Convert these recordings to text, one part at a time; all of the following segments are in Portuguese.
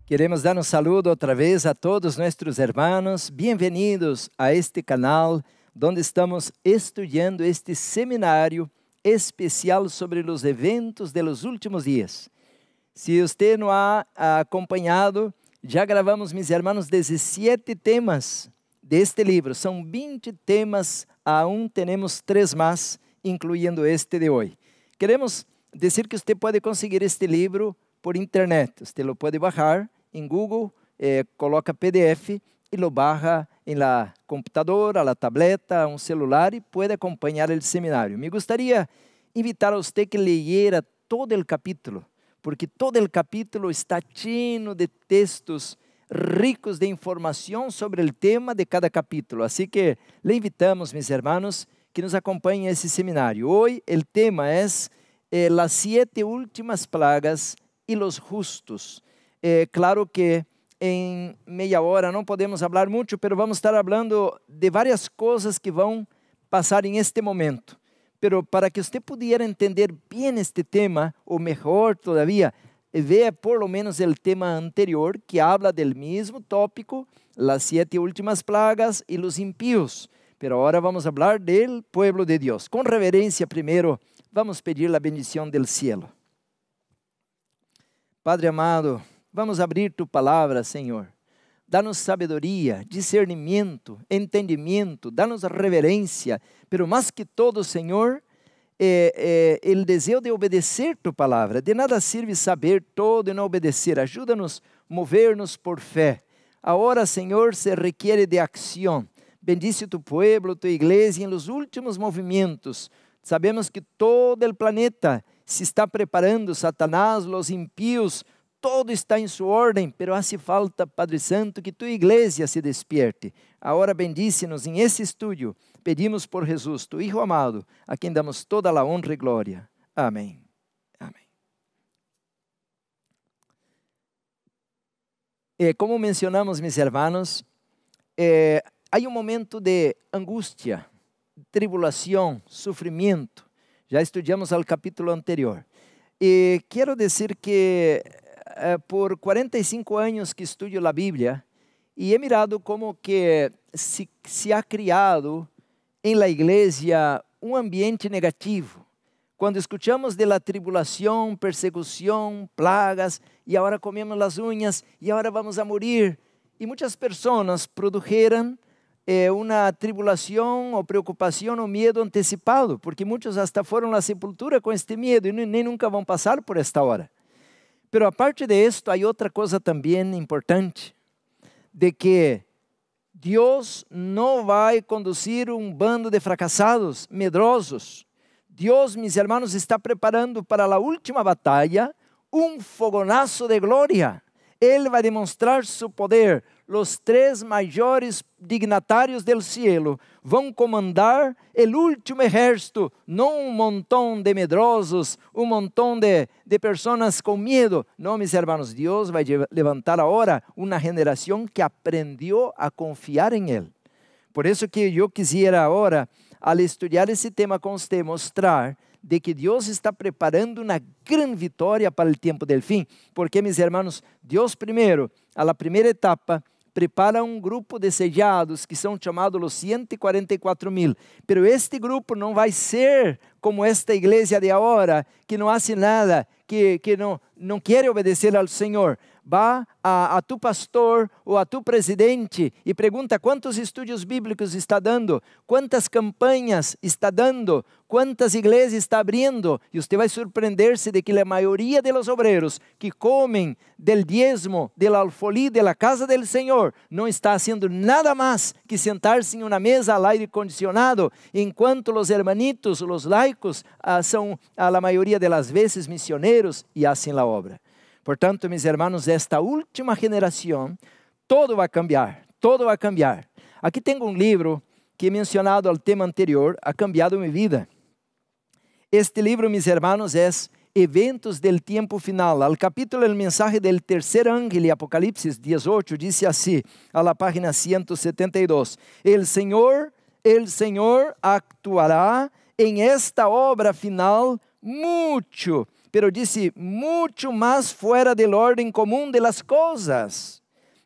Queremos dar um saludo outra vez a todos nossos irmãos. Bem-vindos a este canal, onde estamos estudando este seminário especial sobre os eventos de los últimos dias. Se você não ha acompanhado, já gravamos, meus irmãos, 17 temas deste livro. São 20 temas, aún temos 3 mais, incluindo este de hoje. Queremos dizer que você pode conseguir este livro por internet. Você lo pode baixar em Google, coloca PDF e lo baja em la computadora, la tableta, um celular e pode acompanhar o seminário. Me gostaria invitar a você que leyera todo o capítulo, porque todo o capítulo está cheio de textos ricos de informação sobre o tema de cada capítulo. Assim que le invitamos, meus irmãos, que nos acompanhem esse seminário. Hoje o tema é las 7 últimas plagas e los justos. Claro que em meia hora não podemos falar muito, mas vamos estar falando de várias coisas que vão passar em este momento. Pero para que você pudiera entender bem este tema, ou melhor todavía, veja por lo menos o tema anterior, que habla del mesmo tópico, las 7 últimas plagas e los impíos. Pero agora vamos falar del pueblo de Deus. Com reverência, primeiro, vamos pedir a bendição del cielo. Padre amado, vamos abrir tu palavra, Senhor. Dá-nos sabedoria, discernimento, entendimento, dá-nos reverência, pero mais que todo, Senhor, o desejo de obedecer tu palavra. De nada serve saber todo e não obedecer. Ajuda-nos a mover-nos por fé. Agora, Senhor, se requiere de acção. Bendice tu pueblo, tu igreja em los últimos movimentos. Sabemos que todo o planeta se está preparando, Satanás, los impíos, todo está em sua ordem, pero hace falta, Padre Santo, que tu igreja se despierte. Agora bendice-nos em esse estúdio. Pedimos por Jesus, tu Hijo amado, a quem damos toda a honra e glória. Amém. Amém. Como mencionamos, meus irmãos, há um momento de angústia, tribulação, sofrimento. Já estudamos o capítulo anterior. E quero dizer que por 45 anos que estudo a Bíblia, e he mirado como que se ha criado em la igreja um ambiente negativo. Quando escutamos de la tribulação, persecução, plagas, e agora comemos as unhas, e agora vamos a morir. E muitas pessoas produziram uma tribulação ou preocupação ou medo antecipado, porque muitos hasta foram à sepultura com este medo e nem nunca vão passar por esta hora. Pero aparte de esto, há outra coisa também importante, de que Deus não vai conduzir um bando de fracassados, medrosos. Deus, meus irmãos, está preparando para a última batalha um fogonazo de glória. Ele vai demonstrar seu poder. Os 3 maiores dignatários del cielo vão comandar o último exército, não um montão de medrosos, um montão de pessoas com medo. Não, meus irmãos, Deus vai levantar agora uma geração que aprendeu a confiar em Ele. Por isso que eu quisiera agora, al estudar esse tema com você, mostrar de que Deus está preparando uma grande vitória para o tempo del fim. Porque, meus irmãos, Deus primeiro, a primeira etapa, prepara um grupo de sellados que são chamados os 144,000. Pero este grupo não vai ser como esta igreja de agora, que não hace nada, que não quer obedecer ao Senhor. Vá a tu pastor ou a tu presidente e pergunta quantos estudos bíblicos está dando, quantas campanhas está dando, quantas igrejas está abrindo, e você vai surpreender-se de que a maioria dos obreiros que comem del diezmo, del alfolí, de la casa del Senhor, não está fazendo nada mais que sentar-se em uma mesa al aire condicionado, enquanto os hermanitos, os laicos, são a maioria das vezes missioneiros e fazem a obra. Portanto, meus irmãos, esta última geração, todo vai cambiar, todo vai cambiar. Aqui tenho um livro que, mencionado ao tema anterior, ha cambiado minha vida. Este livro, meus irmãos, é Eventos del Tiempo Final. Al capítulo El Mensaje del Tercer Ángel, Apocalipse 18, diz assim, a la página 172, El Senhor actuará em esta obra final muito pero dice, mucho más fuera del orden común de las cosas,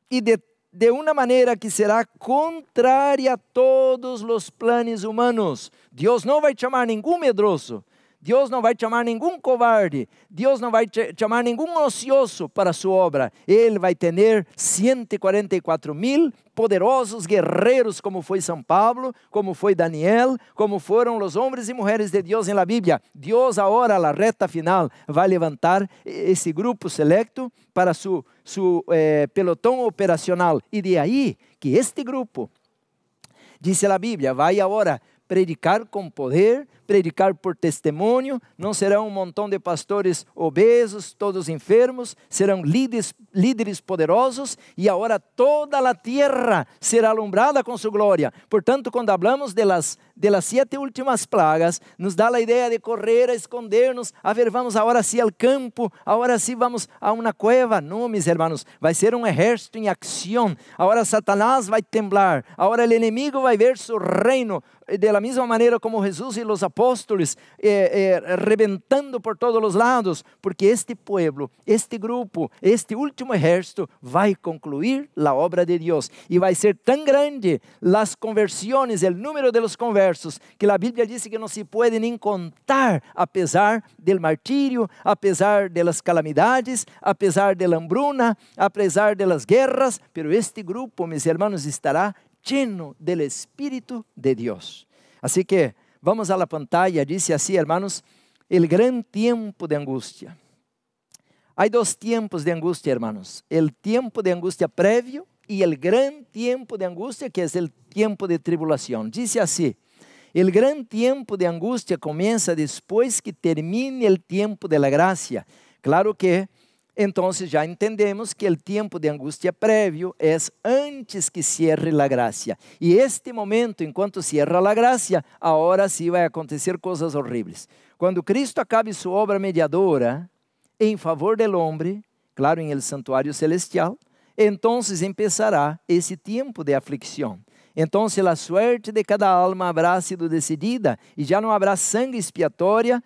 y de una manera que será contrária a todos os planos humanos. Deus não vai chamar nenhum medroso, Deus não vai chamar nenhum covarde, Deus não vai chamar nenhum ocioso para sua obra. Ele vai ter 144,000 poderosos guerreiros, como foi São Paulo, como foi Daniel, como foram os homens e mulheres de Deus na Bíblia. Deus agora, na reta final, vai levantar esse grupo selecto para su pelotão operacional. E de aí que este grupo, diz a Bíblia, vai agora predicar com poder, predicar por testemunho, não serão um montão de pastores obesos, todos enfermos, serão líderes poderosos, e agora toda a terra será alumbrada com sua glória. Portanto, quando hablamos de las 7 últimas plagas, nos dá a ideia de correr, a escondernos, a ver, vamos agora sim ao campo, agora sim vamos a uma cueva. Não, meus irmãos, vai ser um exército em ação. Agora Satanás vai temblar, agora o inimigo vai ver seu reino, de la mesma maneira como Jesus e os apóstolos, reventando por todos os lados, porque este pueblo, este grupo, este último exército vai concluir a obra de Deus, e vai ser tão grande as conversões, o número de los conversos, que a Bíblia diz que não se pode nem contar, apesar del martírio, apesar de las calamidades, apesar de la hambruna, apesar de las guerras, pero este grupo, meus irmãos, estará lleno del Espírito de Deus. Assim que vamos a la pantalla, dice así, hermanos, el gran tiempo de angustia. Hay dos tiempos de angustia, hermanos, el tiempo de angustia previo y el gran tiempo de angustia, que es el tiempo de tribulación. Dice así, el gran tiempo de angustia comienza después que termine el tiempo de la gracia. Claro que entonces já entendemos que o tempo de angústia prévio é antes que cierre a graça. E este momento, enquanto cierra a graça, agora sim vai acontecer coisas horríveis. Quando Cristo acabe sua obra mediadora em favor do homem, claro, em el santuário celestial, entonces empezará esse tempo de aflicção. Então, a suerte de cada alma habrá sido decidida e já não haverá sangre expiatória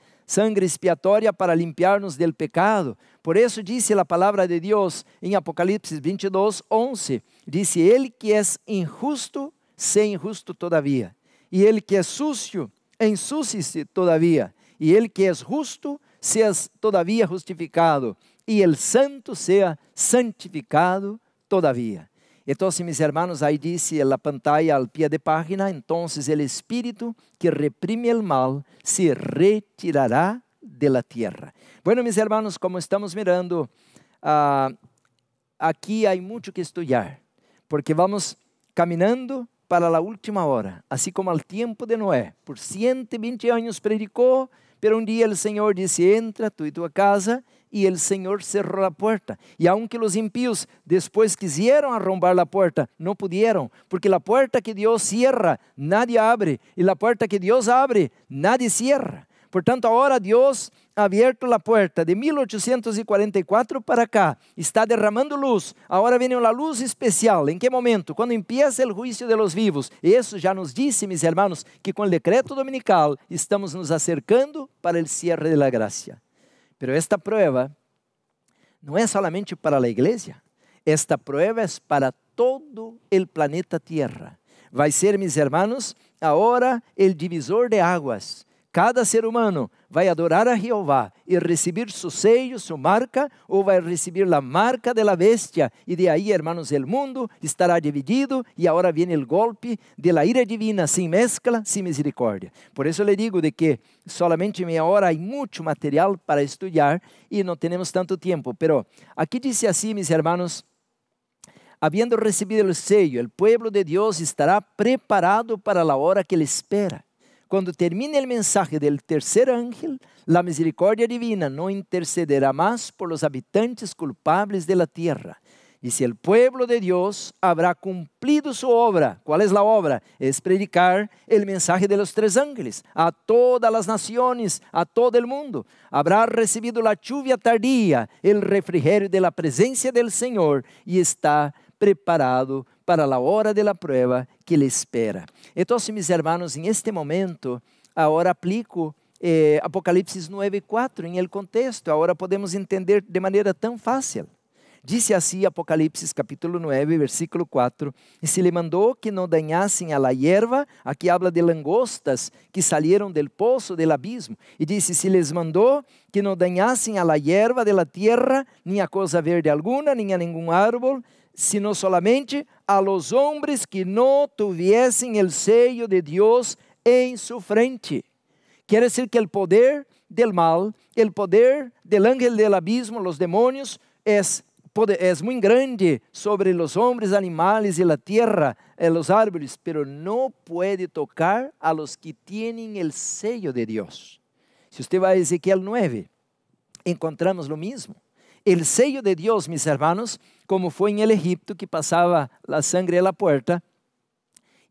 para limpiar-nos del pecado. Por isso disse a palavra de Deus em Apocalipse 22:11, disse, ele que é injusto, sé injusto todavía, e ele que é sucio, ensúcie-se todavía, e ele que é justo, seas todavía justificado, e el santo sea santificado todavía. Então, meus irmãos, aí disse na pantalla al pie de página, então o espírito que reprime o mal se retirará de la tierra. Bueno, meus irmãos, como estamos mirando, aqui há muito que estudar, porque vamos caminhando para a última hora, assim como ao tempo de Noé. Por 120 anos predicou, pero dia o Senhor disse, entra tu e tua casa, e o Senhor cerrou a porta. E aunque os impíos depois quiseram arrombar a porta, não puderam, porque a porta que Deus cierra, nadie abre, e a porta que Deus abre, nadie cierra. Portanto, agora Deus ha abierto a porta de 1844 para cá, está derramando luz. Agora vem uma luz especial. ¿En que momento? Quando empieza o juízo de los vivos. Isso já nos disse, meus irmãos, que com o decreto dominical estamos nos acercando para o cierre de la gracia. Pero esta prueba não é solamente para a igreja, esta prueba é para todo o planeta Tierra. Vai ser, meus irmãos, agora o divisor de águas. Cada ser humano vai adorar a Jeová e receber seu sello, sua marca, ou vai receber a marca de la bestia. E de aí, hermanos, o mundo estará dividido e agora vem o golpe de la ira divina, sem mescla, sem misericórdia. Por isso le digo de que solamente meia hora há muito material para estudar e não temos tanto tempo. Pero aqui diz assim, meus hermanos, habiendo recebido o sello, o pueblo de Deus estará preparado para a hora que ele espera. Quando termine o mensaje del tercer ángel, la misericordia divina no intercederá más por los habitantes culpables de la tierra. Y si el pueblo de Dios habrá cumplido su obra, ¿cuál es la obra? Es predicar el mensaje de los tres ángeles a todas las naciones, a todo el mundo. Habrá recibido la lluvia tardía, el refrigerio de la presencia del Señor y está preparado para a hora de la prueba que lhe espera. Então, meus irmãos, em este momento, agora aplico Apocalipse 9:4 em el contexto. Agora podemos entender de maneira tão fácil. Dice assim Apocalipse capítulo 9, versículo 4, e se le mandou que não dañassem a la hierba, aqui habla de langostas que salieron del poço del abismo, e disse, se les mandou que não dañassem a la hierba de la tierra, nem a cosa verde alguna, nem a nenhum árbol, sino solamente a los hombres que não tuviesen el sello de Dios em su frente. Quer dizer que o poder del mal, o poder del ángel del abismo, los demonios, é muito grande sobre os homens, animais e a terra, os árvores, pero não pode tocar a los que tienen el sello de Dios. Se você vai a Ezequiel 9, encontramos lo mismo. El sello de Dios, mis hermanos, como foi em el Egipto, que passava a sangre a la puerta,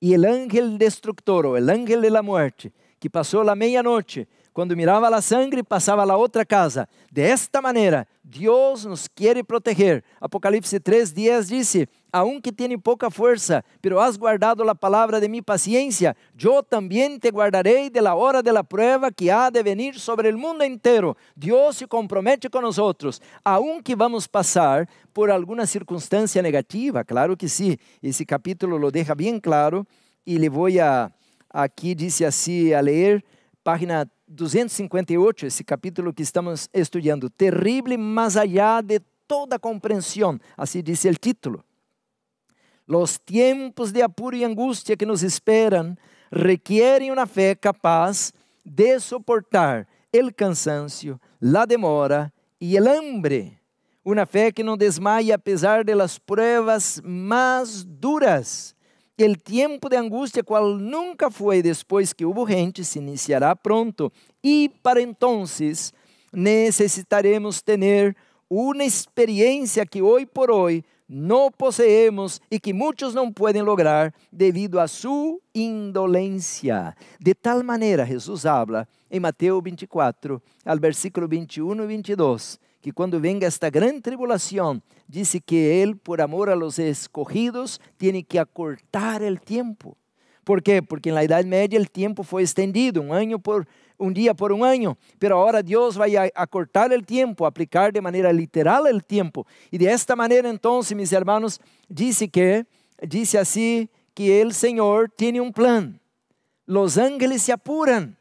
e el ángel destructor, o el ángel de la muerte, que passou a meia-noite, quando mirava a sangre, passava a la outra casa. De esta maneira, Deus nos quer proteger. Apocalipse 3:10 dice, aunque tiene pouca força, pero has guardado la palabra de mi paciencia, yo también te guardaré de la hora de la prueba que ha de venir sobre el mundo entero. Dios se compromete con nosotros, aunque vamos pasar por alguna circunstancia negativa, claro que sí, esse capítulo lo deja bien claro, y le voy a, aquí dice así, a leer, página 258, esse capítulo que estamos estudando, terrible más allá de toda compreensão, assim diz o título. Los tiempos de apuro e angústia que nos esperam requerem uma fé capaz de soportar el cansancio, la demora e el hambre. Uma fé que não desmaia apesar de las pruebas más duras. El tiempo de angústia, qual nunca foi depois que hubo gente, se iniciará pronto. E para entonces necessitaremos ter uma experiência que hoje por hoje não possuímos e que muitos não podem lograr devido a sua indolência. De tal maneira, Jesus habla em Mateus 24, al versículo 21 e 22, que quando venga esta grande tribulação, dice que Ele, por amor a los escogidos, tiene que acortar el tiempo. ¿Por quê? Porque en la Edad Media el tiempo foi estendido, um dia por um ano, pero agora Deus vai acortar el tiempo, aplicar de maneira literal el tiempo. E de esta maneira, então, mis hermanos, dice assim que el Senhor tiene um plan. Los ángeles se apuran,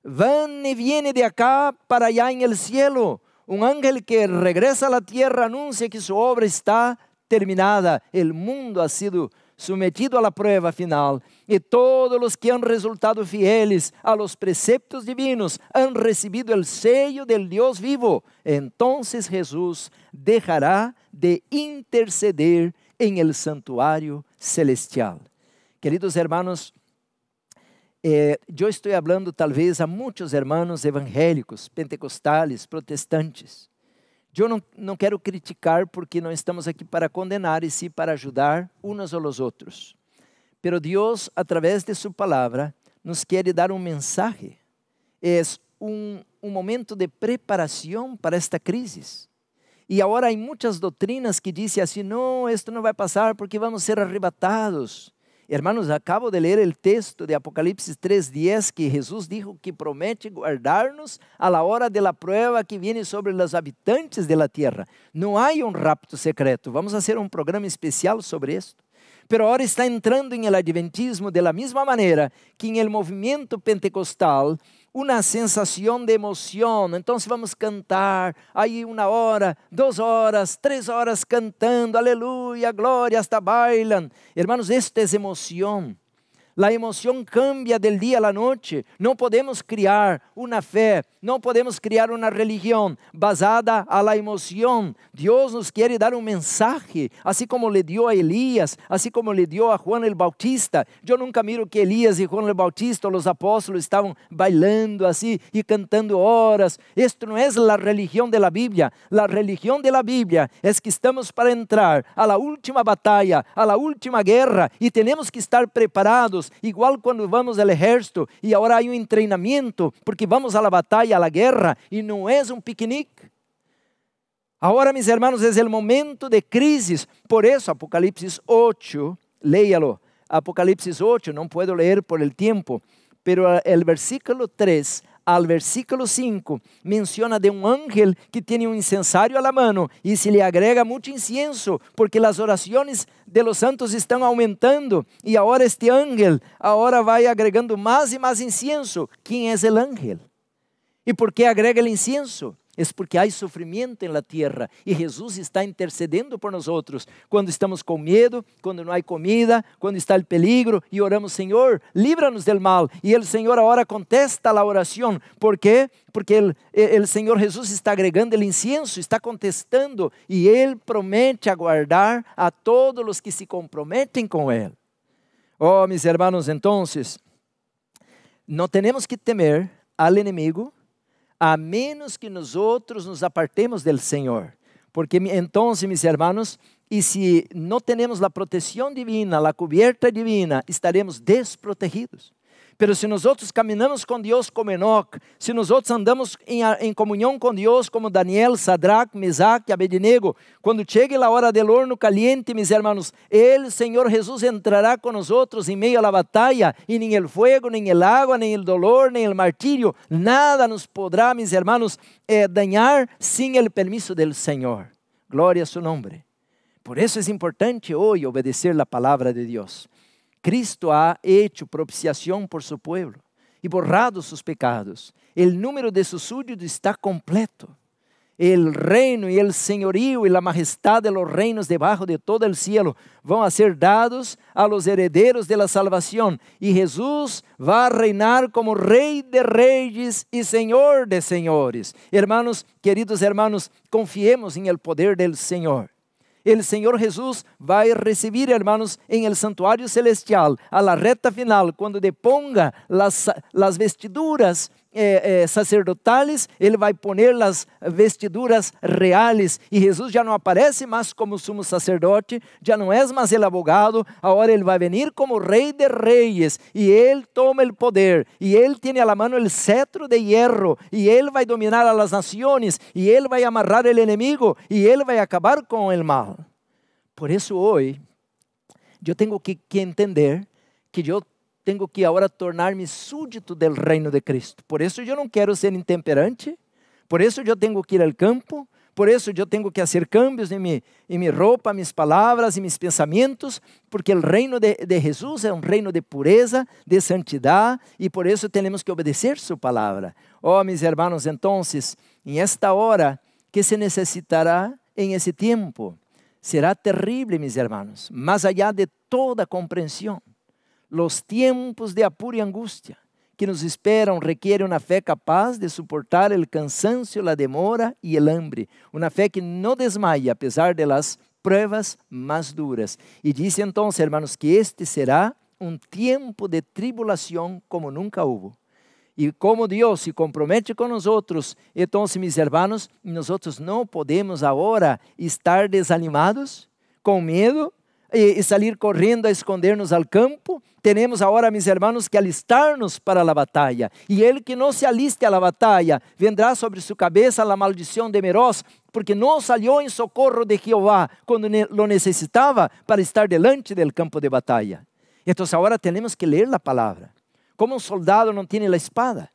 van y vienen de acá para allá en el cielo. Um ángel que regresa a la tierra anuncia que su obra está terminada. El mundo ha sido sometido a la prueba final. E todos os que han resultado fieles a los preceptos divinos han recibido el sello del Dios vivo. Entonces Jesús dejará de interceder en el santuario celestial. Queridos hermanos, eu estou falando talvez a muitos hermanos evangélicos, pentecostales, protestantes. Eu não quero criticar porque não estamos aqui para condenar e sim para ajudar uns aos outros. Pero Deus, através de sua palavra, nos quer dar mensagem. É um momento de preparação para esta crise. E agora há muitas doutrinas que dizem assim, não, isto não vai passar porque vamos ser arrebatados. Hermanos, acabo de ler o texto de Apocalipse 3:10 que Jesus dijo que promete guardar-nos a la hora de la prueba que viene sobre os habitantes de la tierra. Não há rapto secreto. Vamos fazer um programa especial sobre isso. Pero agora está entrando em el adventismo de la misma maneira que em el movimento pentecostal, uma sensação de emoção. Então vamos cantar, aí 1 hora, 2 horas, 3 horas cantando, aleluia, glória, hasta bailan. Hermanos, esto é emoção. A emoção cambia del dia a la noite. Não podemos criar uma fé, não podemos criar uma religião basada a la emoção. Deus nos quer dar um mensagem, assim como le dio a Elias, assim como le dio a Juan el Bautista. Eu nunca miro que Elias e Juan el Bautista, os apóstolos, estavam bailando assim e cantando horas. Isto não é a religião da Bíblia. A religião da Bíblia é que estamos para entrar a la última batalha, a la última guerra, e temos que estar preparados. Igual quando vamos ao exército e agora há treinamento, porque vamos à batalha, à guerra, e não é piquenique. Agora, mis hermanos, é o momento de crises. Por isso, Apocalipse 8, léalo. Apocalipse 8, não puedo ler por el tiempo, pero el versículo 3 al versículo 5, menciona de un ángel que tiene un incensario a la mano y se le agrega mucho incienso porque las oraciones de los santos están aumentando y ahora este ángel ahora va agregando más y más incienso. ¿Quién es el ángel? ¿Y por qué agrega el incienso? Es porque hay sufrimiento en la tierra y Jesús está intercediendo por nosotros cuando estamos con miedo, cuando no hay comida, cuando está el peligro y oramos, Señor, líbranos del mal. Y el Señor ahora contesta la oración. ¿Por qué? Porque el Señor Jesús está agregando el incienso, está contestando y Él promete aguardar a todos los que se comprometen con Él. Oh, mis hermanos, entonces, no tenemos que temer al enemigo, a menos que nosotros nos apartemos del Señor. Porque entonces, mis hermanos, y si no tenemos la protección divina, la cubierta divina, estaremos desprotegidos. Pero si nosotros caminamos con Dios como Enoc, si nosotros andamos en comunión con Dios como Daniel, Sadrach, Mesac y Abednego, cuando llegue la hora del horno caliente, mis hermanos, el Señor Jesús entrará con nosotros en medio de la batalla, y ni el fuego, ni el agua, ni el dolor, ni el martirio, nada nos podrá, mis hermanos, dañar sin el permiso del Señor. Gloria a su nombre. Por eso es importante hoy obedecer la palabra de Dios. Cristo ha hecho propiciación por su pueblo y borrado sus pecados. El número de sus súbditos está completo. El reino y el señorío y la majestad de los reinos debajo de todo el cielo van a ser dados a los herederos de la salvación. Y Jesús va a reinar como Rey de reyes y Señor de señores. Hermanos, queridos hermanos, confiemos en el poder del Señor. El Señor Jesús va a recibir, hermanos, en el santuario celestial, a la recta final, cuando deponga las vestiduras sacerdotales, Él va a poner las vestiduras reales. Y Jesús ya no aparece más como sumo sacerdote, ya no es más el abogado, ahora Él va a venir como Rey de reyes, y Él toma el poder, y Él tiene a la mano el cetro de hierro, y Él va a dominar a las naciones, y Él va a amarrar el enemigo, y Él va a acabar con el mal. Por eso hoy yo tengo que entender que yo tengo que ahora tornar-me súdito del reino de Cristo. Por eso yo não quero ser intemperante, por eso yo tengo que ir al campo, por eso yo tengo que hacer cambios en mi roupa, mis palabras y mis pensamientos, porque el reino de Jesús es un reino de pureza, de santidad, y por eso tenemos que obedecer su palabra. Oh, mis hermanos, entonces, en esta hora, ¿qué se necesitará en ese tiempo? Será terrible, mis hermanos, más allá de toda comprensión. Los tiempos de apuro y angustia que nos esperan requieren una fe capaz de soportar el cansancio, la demora y el hambre. Una fe que no desmaya a pesar de las pruebas más duras. Y dice entonces, hermanos, que este será un tiempo de tribulación como nunca hubo. Y como Dios se compromete con nosotros, entonces, mis hermanos, nosotros no podemos ahora estar desanimados, con miedo, y salir corriendo a escondernos al campo. Tenemos ahora, mis hermanos, que alistarnos para la batalla. Y el que no se aliste a la batalla, vendrá sobre su cabeza la maldición de Meroz, porque no salió en socorro de Jehová cuando lo necesitaba para estar delante del campo de batalla. Entonces ahora tenemos que leer la palabra. Como un soldado no tiene la espada.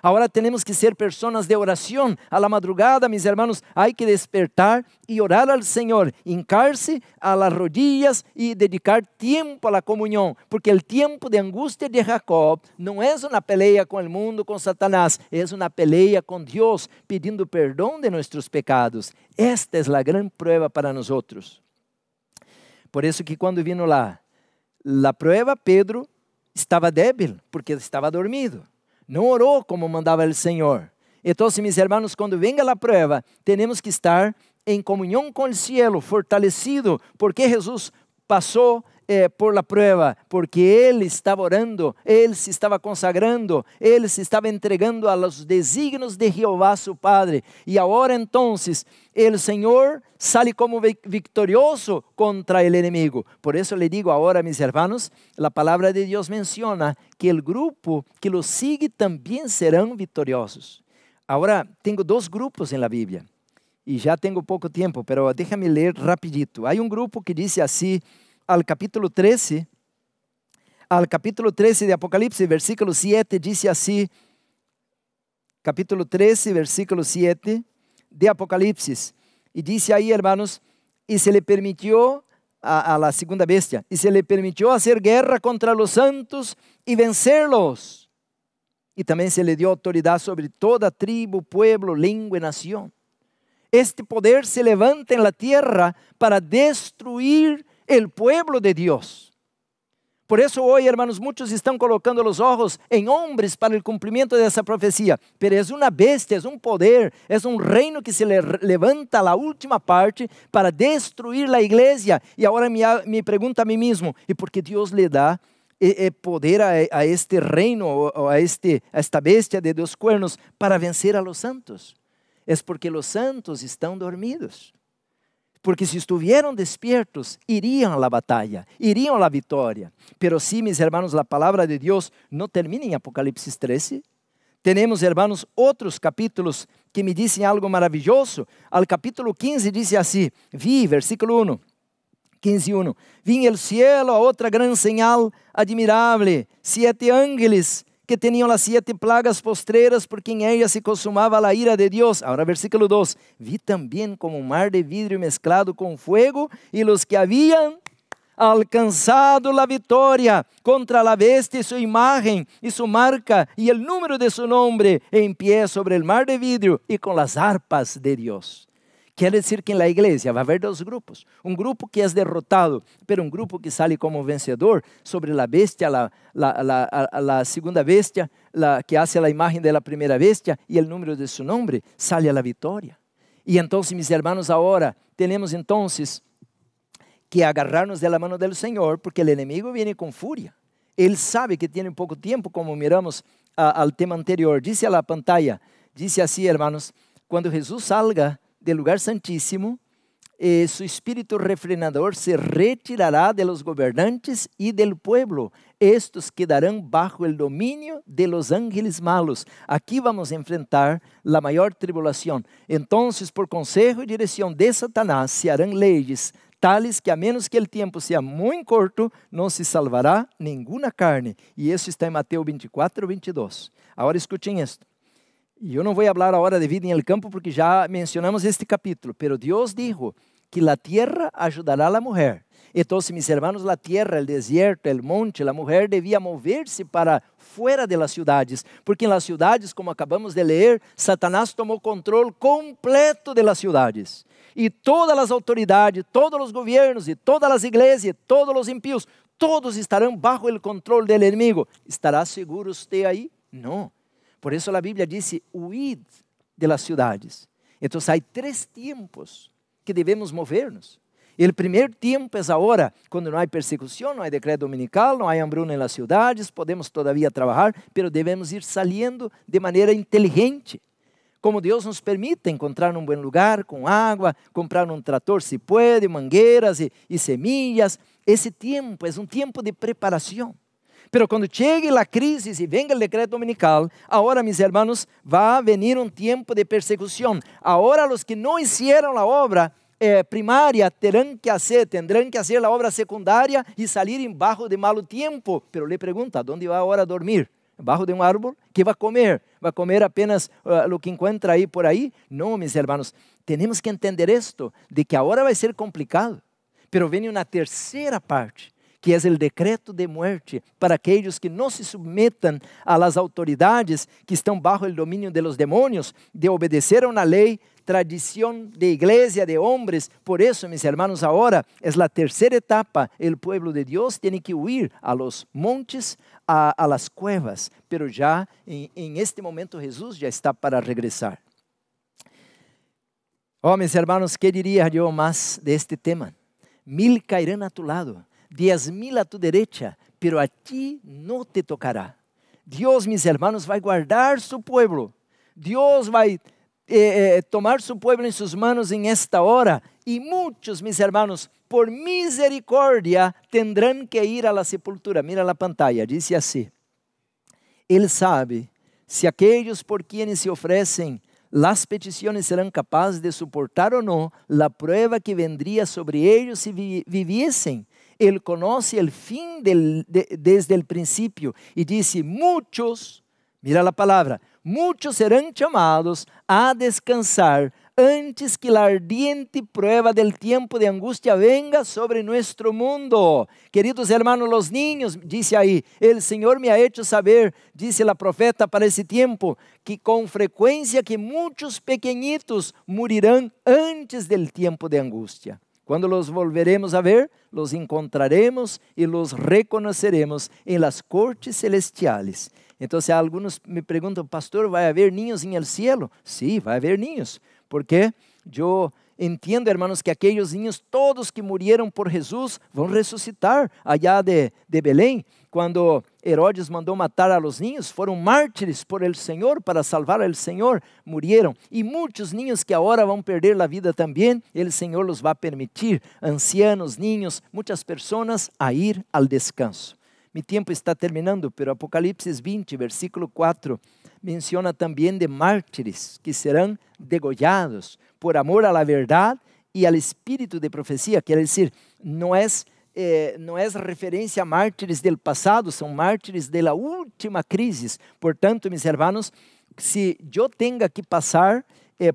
Ahora tenemos que ser personas de oración. A la madrugada, mis hermanos, hay que despertar y orar al Señor, hincarse a las rodillas y dedicar tiempo a la comunión, porque el tiempo de angustia de Jacob no es una pelea con el mundo, con Satanás, es una pelea con Dios, pidiendo perdón de nuestros pecados. Esta es la gran prueba para nosotros. Por eso que cuando vino la prueba, Pedro estava débil, porque estava dormido. Não orou como mandava o Senhor. Então, mis hermanos, quando venga a prova, temos que estar em comunhão com o cielo, fortalecido, porque Jesus passou por la prueba, porque Él estaba orando, Él se estaba consagrando, Él se estaba entregando a los designios de Jehová su Padre. Y ahora entonces el Señor sale como victorioso contra el enemigo. Por eso le digo ahora, mis hermanos, la palabra de Dios menciona que el grupo que lo sigue también serán victoriosos. Ahora tengo dos grupos en la Biblia. Y ya tengo poco tiempo, pero déjame leer rapidito. Hay un grupo que dice así, al capítulo 13 de Apocalipse, versículo 7, dice así: capítulo 13, versículo 7 de Apocalipsis. Y dice ahí, hermanos, y se le permitió a la segunda bestia, y se le permitió hacer guerra contra los santos y vencerlos. Y también se le dio autoridad sobre toda tribu, pueblo, lengua y nación. Este poder se levanta en la tierra para destruir el pueblo de Dios. Por eso hoy, hermanos, muchos están colocando los ojos en hombres para el cumplimiento de esa profecía. Pero es una bestia, es un poder, es un reino que se levanta a la última parte para destruir la iglesia. Y ahora me pregunto a mí mismo, ¿y por qué Dios le da poder a este reino o a esta bestia de 2 cuernos para vencer a los santos? Es porque los santos están dormidos. Porque si estuvieran despiertos, irían a la batalla, irían a la victoria. Pero sí, mis hermanos, la palabra de Dios no termina en Apocalipsis 13. Tenemos, hermanos, otros capítulos que me dicen algo maravilloso. Al capítulo 15 dice así, vi, versículo 1, 15:1, vi en el cielo a otra gran señal admirable, 7 ángeles que tenían las 7 plagas postreras, porque en ellas se consumaba la ira de Dios. Ahora versículo 2, vi también como un mar de vidrio mezclado con fuego, y los que habían alcanzado la victoria contra la bestia y su imagen y su marca y el número de su nombre, en pie sobre el mar de vidrio y con las arpas de Dios. Quiere decir que en la iglesia va a haber 2 grupos. Un grupo que es derrotado, pero un grupo que sale como vencedor sobre la bestia, la segunda bestia, la que hace la imagen de la primera bestia y el número de su nombre, sale a la victoria. Y entonces, mis hermanos, ahora tenemos entonces que agarrarnos de la mano del Señor, porque el enemigo viene con furia. Él sabe que tiene poco tiempo, como miramos al tema anterior. Dice a la pantalla, dice así, hermanos, cuando Jesús salga del lugar santísimo, su espíritu refrenador se retirará de los gobernantes y del pueblo. Estos quedarán bajo el dominio de los ángeles malos. Aquí vamos a enfrentar la mayor tribulación. Entonces, por consejo y dirección de Satanás, se harán leyes tales que a menos que el tiempo sea muy corto, no se salvará ninguna carne. Y eso está en Mateo 24, 22. Ahora escuchen esto. Yo no voy a hablar ahora de vida en el campo porque ya mencionamos este capítulo, pero Dios dijo que la tierra ayudará a la mujer. Entonces, mis hermanos, la tierra, el desierto, el monte, la mujer debía moverse para fuera de las ciudades, porque en las ciudades, como acabamos de leer, Satanás tomó control completo de las ciudades. Y todas las autoridades, todos los gobiernos y todas las iglesias, todos los impíos, todos estarán bajo el control del enemigo. ¿Estará seguro usted ahí? No. Por eso la Biblia dice, huid de las ciudades. Entonces hay 3 tiempos que debemos movernos. El primer tiempo es ahora, cuando no hay persecución, no hay decreto dominical, no hay hambruna en las ciudades, podemos todavía trabajar, pero debemos ir saliendo de manera inteligente. Como Dios nos permite encontrar un buen lugar, con agua, comprar un tractor si puede, mangueras y semillas. Ese tiempo es un tiempo de preparación. Pero cuando llegue la crisis y venga el decreto dominical, ahora, mis hermanos, va a venir un tiempo de persecución. Ahora los que no hicieron la obra primaria tendrán que hacer la obra secundaria y salir en bajo de malo tiempo. Pero le pregunta, ¿dónde va ahora a dormir? ¿Bajo de un árbol? ¿Qué va a comer? ¿Va a comer apenas lo que encuentra ahí por ahí? No, mis hermanos, tenemos que entender esto, de que ahora va a ser complicado. Pero viene una tercera parte, que es el decreto de muerte para aquellos que no se submetan a las autoridades que están bajo el dominio de los demonios, de obedecer a una ley, tradición de iglesia, de hombres. Por eso, mis hermanos, ahora es la tercera etapa. El pueblo de Dios tiene que huir a los montes, a las cuevas, pero ya en este momento Jesús ya está para regresar. Oh, mis hermanos, ¿qué diría yo más de este tema? 1000 caerán a tu lado, 10,000 a tu derecha, pero a ti no te tocará. Dios, mis hermanos, va a guardar su pueblo. Dios va a tomar su pueblo en sus manos en esta hora. Y muchos, mis hermanos, por misericordia tendrán que ir a la sepultura. Mira la pantalla, dice así. Él sabe si aquellos por quienes se ofrecen las peticiones serán capaces de soportar o no la prueba que vendría sobre ellos si viviesen. Él conoce el fin desde el principio y dice, muchos, mira la palabra, muchos serán llamados a descansar antes que la ardiente prueba del tiempo de angustia venga sobre nuestro mundo. Queridos hermanos, los niños, dice ahí, el Señor me ha hecho saber, dice la profeta para ese tiempo, que con frecuencia que muchos pequeñitos morirán antes del tiempo de angustia. Cuando los volveremos a ver, los encontraremos y los reconoceremos en las cortes celestiales. Entonces algunos me preguntan, pastor, ¿va a haber niños en el cielo? Sí, va a haber niños, porque yo entiendo, hermanos, que aquellos niños, todos que murieron por Jesús, van a resucitar allá de Belén. Cuando Herodes mandó matar a los niños, fueron mártires por el Señor, para salvar al Señor, murieron. Y muchos niños que ahora van a perder la vida también, el Señor los va a permitir, ancianos, niños, muchas personas, a ir al descanso. Mi tiempo está terminando, pero Apocalipsis 20, versículo 4, menciona también de mártires que serán degollados por amor a la verdad y al espíritu de profecía. Quiere decir, no es referencia a mártires del pasado, son mártires de la última crisis. Portanto, mis hermanos, si yo tenga que pasar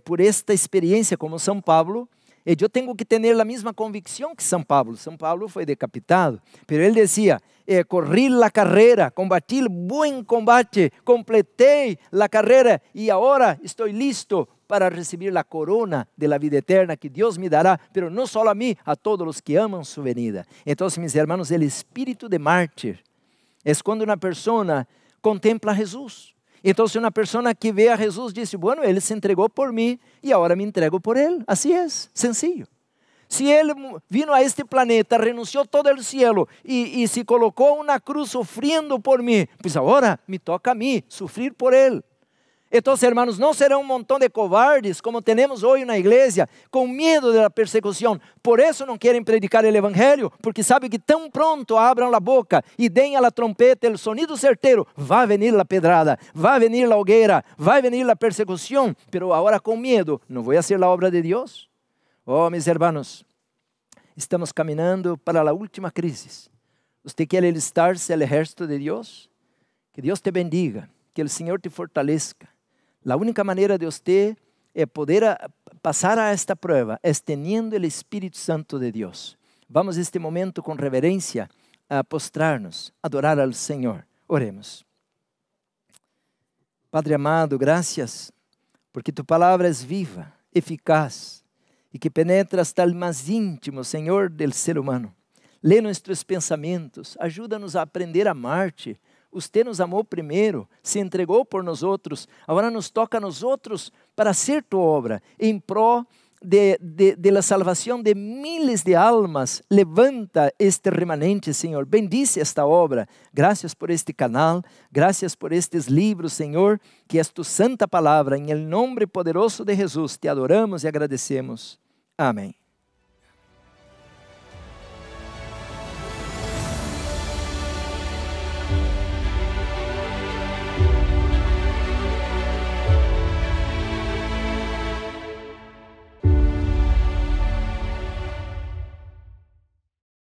por esta experiencia como São Paulo, eu tenho que ter a mesma convicção que São Paulo. São Paulo foi decapitado, pero ele dizia, corri la carreira, combati o bom combate, completei la carreira e agora estou listo para receber a corona de la vida eterna que Deus me dará, pero não só a mim, a todos os que amam sua venida. Então, meus irmãos, o espírito de mártir é quando uma pessoa contempla a Jesus. Então, se uma pessoa que vê a Jesus diz, bueno, ele se entregou por mim e agora me entrego por ele. Assim é, sencillo. Se ele vino a este planeta, renunciou todo o cielo e se colocou na cruz sofrendo por mim, pues agora me toca a mim sofrer por ele. Então, hermanos, não serão um montão de covardes como temos hoje na igreja, com medo da persecução. Por isso não querem predicar o evangelho, porque sabem que tão pronto abram a boca e deem a la trompeta o sonido certeiro, vai venir a pedrada, vai venir a hogueira, vai venir a persecução, pero agora com medo, não vou fazer a obra de Deus. Oh, meus hermanos, estamos caminhando para a última crise. Você quer alistar-se ao exército de Deus? Que Deus te bendiga, que o Senhor te fortaleça. A única maneira de você poder passar a esta prueba é tendo o Espírito Santo de Deus. Vamos este momento com reverência a postrar-nos, adorar ao Senhor. Oremos. Padre amado, graças, porque tu palavra é viva, eficaz e que penetra hasta o mais íntimo, Senhor, del ser humano. Lê nossos pensamentos, ajuda-nos a aprender a amar-te. Você nos amou primeiro, se entregou por nós outros, agora nos toca a nós outros para ser tua obra, em pró de la salvação de miles de almas. Levanta este remanente, Senhor, bendice esta obra. Graças por este canal, graças por estes livros, Senhor, que é tu santa palavra. Em el nome poderoso de Jesus, te adoramos e agradecemos. Amém.